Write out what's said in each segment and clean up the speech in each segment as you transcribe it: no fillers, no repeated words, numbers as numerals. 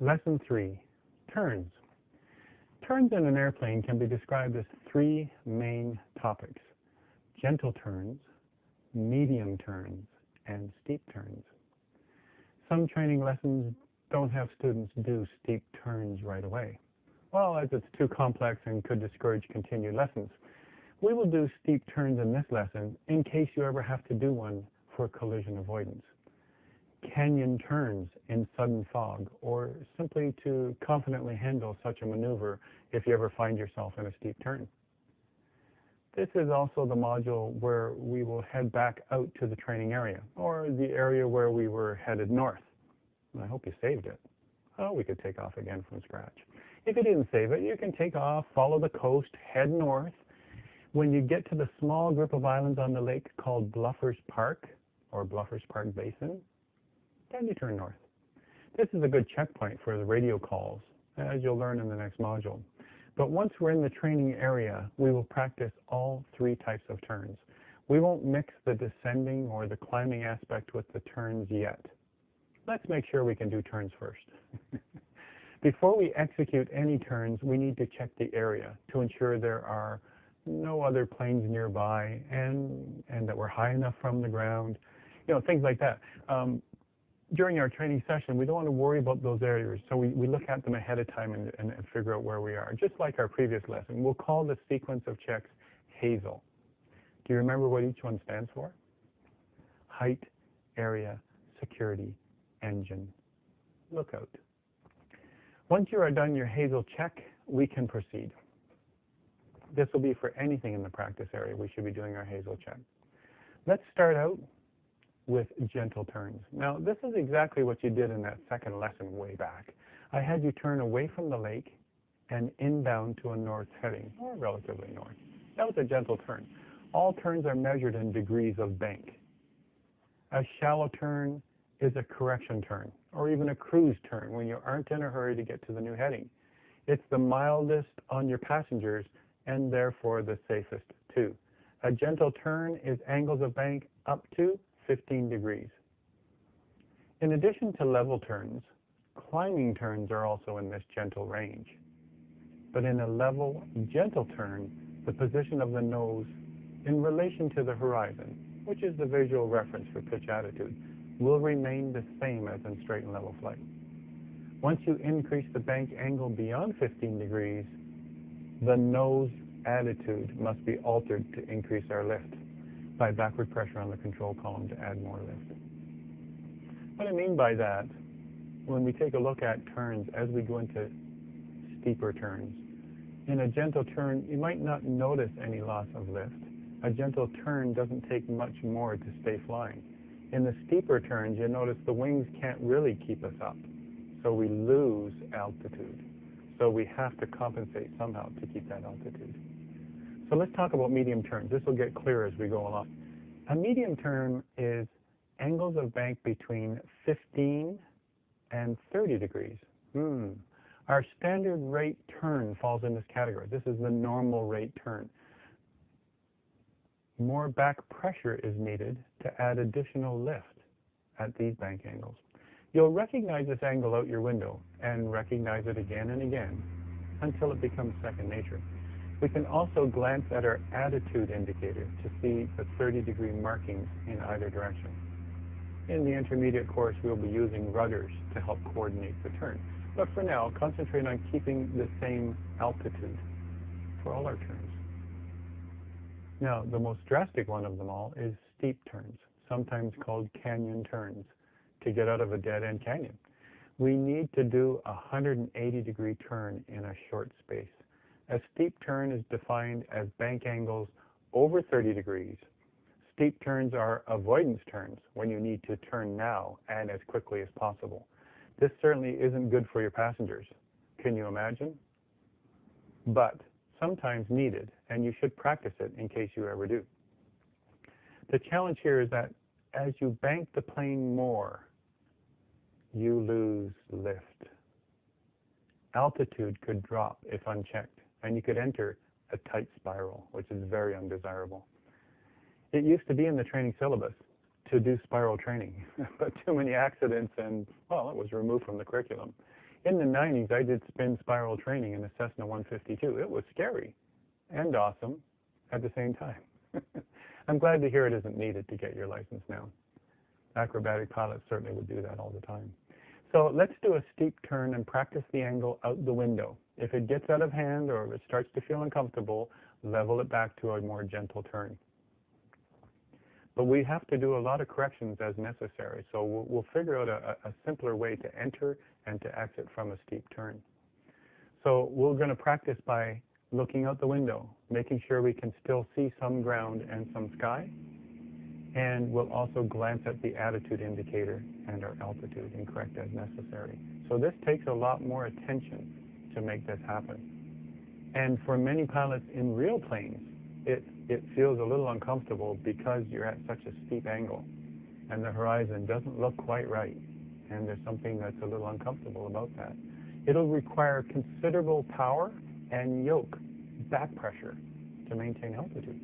Lesson 3, turns. Turns in an airplane can be described as three main topics: gentle turns, medium turns, and steep turns. Some training lessons don't have students do steep turns right away. Well, as it's too complex and could discourage continued lessons. We will do steep turns in this lesson in case you ever have to do one for collision avoidance. Canyon turns in sudden fog, or simply to confidently handle such a maneuver if you ever find yourself in a steep turn. This is also the module where we will head back out to the training area, or the area where we were headed north. I hope you saved it. Oh, we could take off again from scratch. If you didn't save it, you can take off, follow the coast, head north. When you get to the small group of islands on the lake called Bluffers Park, or Bluffers Park Basin, then you turn north. This is a good checkpoint for the radio calls, as you'll learn in the next module. But once we're in the training area, we will practice all three types of turns. We won't mix the descending or the climbing aspect with the turns yet. Let's make sure we can do turns first. Before we execute any turns, we need to check the area to ensure there are no other planes nearby and that we're high enough from the ground, things like that. During our training session, we don't want to worry about those areas, so we look at them ahead of time and figure out where we are. Just like our previous lesson, we'll call the sequence of checks HAZEL. Do you remember what each one stands for? Height, area, security, engine, lookout. Once you are done your HAZEL check, we can proceed. This will be for anything in the practice area. We should be doing our HAZEL check. Let's start out with gentle turns. Now, this is exactly what you did in that second lesson way back. I had you turn away from the lake and inbound to a north heading, or relatively north. That was a gentle turn. All turns are measured in degrees of bank. A shallow turn is a correction turn, or even a cruise turn when you aren't in a hurry to get to the new heading. It's the mildest on your passengers and therefore the safest too. A gentle turn is angles of bank up to 15 degrees. In addition to level turns, climbing turns are also in this gentle range. But in a level, gentle turn, the position of the nose in relation to the horizon, which is the visual reference for pitch attitude, will remain the same as in straight and level flight. Once you increase the bank angle beyond 15 degrees, the nose attitude must be altered to increase our lift by backward pressure on the control column to add more lift. What I mean by that, when we take a look at turns as we go into steeper turns, in a gentle turn, you might not notice any loss of lift. A gentle turn doesn't take much more to stay flying. In the steeper turns, you notice the wings can't really keep us up, so we lose altitude. So we have to compensate somehow to keep that altitude. So let's talk about medium turns. This will get clearer as we go along. A medium turn is angles of bank between 15 and 30 degrees. Our standard rate turn falls in this category. This is the normal rate turn. More back pressure is needed to add additional lift at these bank angles. You'll recognize this angle out your window and recognize it again and again until it becomes second nature. We can also glance at our attitude indicator to see the 30-degree markings in either direction. In the intermediate course, we'll be using rudders to help coordinate the turn. But for now, concentrate on keeping the same altitude for all our turns. Now, the most drastic one of them all is steep turns, sometimes called canyon turns, to get out of a dead-end canyon. We need to do a 180-degree turn in a short space. A steep turn is defined as bank angles over 30 degrees. Steep turns are avoidance turns when you need to turn now and as quickly as possible. This certainly isn't good for your passengers. Can you imagine? But sometimes needed, and you should practice it in case you ever do. The challenge here is that as you bank the plane more, you lose lift. Altitude could drop if unchecked, and you could enter a tight spiral, which is very undesirable. It used to be in the training syllabus to do spiral training, but too many accidents and, well, it was removed from the curriculum. In the 90s, I did spin spiral training in a Cessna 152. It was scary and awesome at the same time. I'm glad to hear it isn't needed to get your license now. Acrobatic pilots certainly would do that all the time. So let's do a steep turn and practice the angle out the window. If it gets out of hand or if it starts to feel uncomfortable, level it back to a more gentle turn. But we have to do a lot of corrections as necessary, so we'll figure out a simpler way to enter and to exit from a steep turn. So we're going to practice by looking out the window, making sure we can still see some ground and some sky, and we'll also glance at the attitude indicator and our altitude and correct as necessary. So this takes a lot more attention to make this happen. And for many pilots in real planes, it feels a little uncomfortable because you're at such a steep angle and the horizon doesn't look quite right, and there's something that's a little uncomfortable about that. It'll require considerable power and yoke, back pressure, to maintain altitude.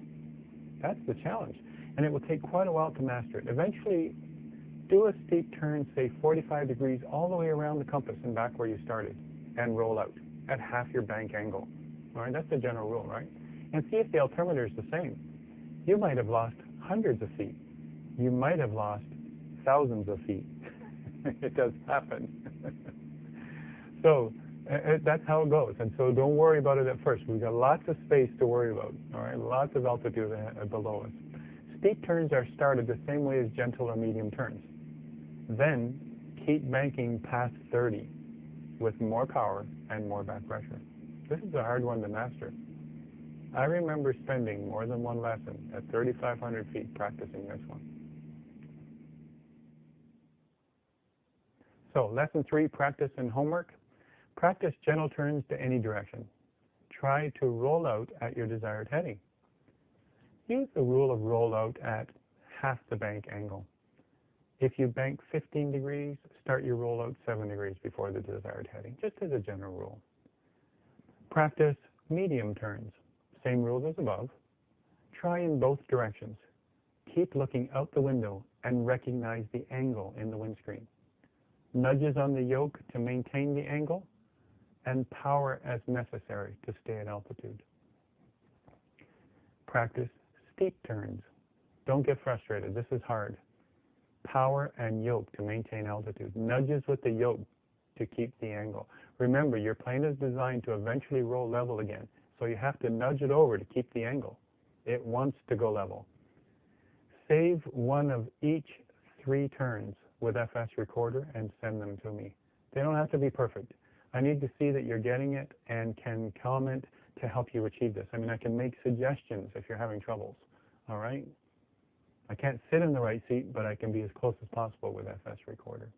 That's the challenge, and it will take quite a while to master it. Eventually, do a steep turn, say 45 degrees, all the way around the compass and back where you started, and roll out at half your bank angle. All right, that's the general rule, right? And see if the altimeter is the same. You might have lost hundreds of feet. You might have lost thousands of feet. It does happen. So that's how it goes. And so don't worry about it at first. We've got lots of space to worry about. All right, lots of altitude below us. Steep turns are started the same way as gentle or medium turns. Then keep banking past 30 with more power and more back pressure. This is a hard one to master. I remember spending more than one lesson at 3,500 feet practicing this one. So lesson 3, practice and homework. Practice gentle turns to any direction. Try to roll out at your desired heading. Use the rule of roll out at half the bank angle. If you bank 15 degrees, start your roll out 7 degrees before the desired heading, just as a general rule. Practice medium turns. Same rules as above. Try in both directions. Keep looking out the window and recognize the angle in the windscreen. Nudges on the yoke to maintain the angle, and power as necessary to stay at altitude. Practice steep turns. Don't get frustrated. This is hard. Power and yoke to maintain altitude. Nudges with the yoke to keep the angle. Remember, your plane is designed to eventually roll level again, so you have to nudge it over to keep the angle. It wants to go level. Save one of each 3 turns with FS Recorder and send them to me. They don't have to be perfect. I need to see that you're getting it and can comment to help you achieve this. I mean, I can make suggestions if you're having troubles, all right? I can't sit in the right seat, but I can be as close as possible with FS Recorder.